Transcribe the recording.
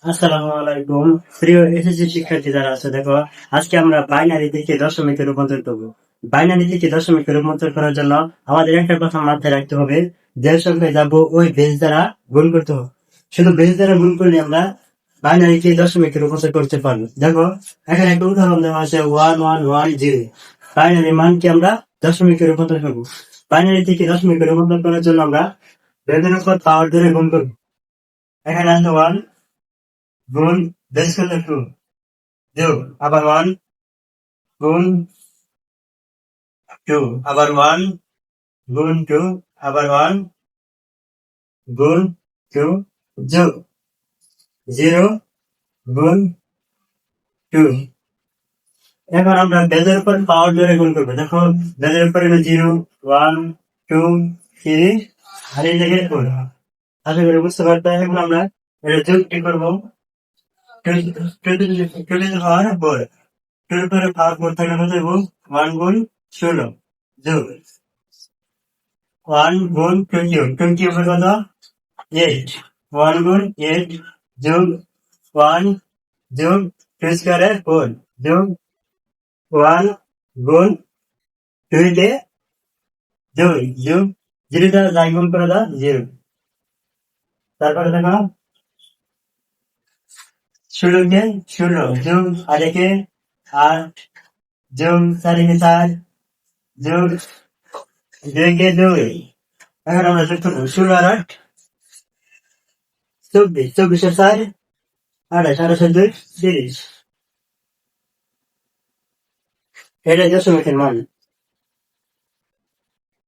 আসসালামু আলাইকুম। প্রিয় এসএসসি শিক্ষার্থী যারা আছে, দেখো আজকে আমরা বাইনারি থেকে দশমিকে রূপান্তর করবো। বাইনারি থেকে দশমিকে রূপান্তর করার জন্য আমাদের একটা কথা মাথায় রাখতে হবে, যে সংখ্যায় যাবো ওই বেস দ্বারা গুণ করতে হবে। শুধু বেস দ্বারা গুণ করলে আমরা বাইনারিকে দশমিকে রূপান্তর করতে পারবো। দেখো এখানে একটা উদাহরণ দেওয়া আছে 1110। বাইনারি মানকে আমরা দশমিকে রূপান্তর করবো। বাইনারি থেকে দশমিকে রূপান্তর করার জন্য আমরা বেদের উপর পাওয়ার ধরে গুণ করবো। এখানে আছে 1 গুণ বেস করলে 2, যোগ আবার 1 গুণ 2, আবার 1 গুণ 2, আবার 1 গুণ 2, যোগ 0 গুণ 2। এখন আমরা বেজের উপর পাওয়ার ধরে গুণ করবো। দেখো বেজের উপর 0, 1, 2, 3 আর এই জায়গায় 4। আশা করি বুঝতে পারতে। এখন আমরা এটা যোগটি করবো। 2 টু দি পাওয়ার 4, 2 এর পরে পাওয়ার 4 থাকলে কত হইব? 1 গুণ 16 যোগ 1 গুণ 20 উপরে কত? 8। 1 গুণ 8 যোগ 1 যোগ 2 স্কয়ারে 4 যোগ 1 গুণ 2 তে যোগ যোগ 0 টা যাই গুণ করে দাও 0। তারপরে দেখো 16 কে 16 যোগ 8 কে 8 যোগ 4 কে 4 যোগ 2 কে 2। এখন আমরা যোগ করবো 16 আর 8 24, 24 আর 4 28, 28 আর 2 30। এটা দশমিকের মান।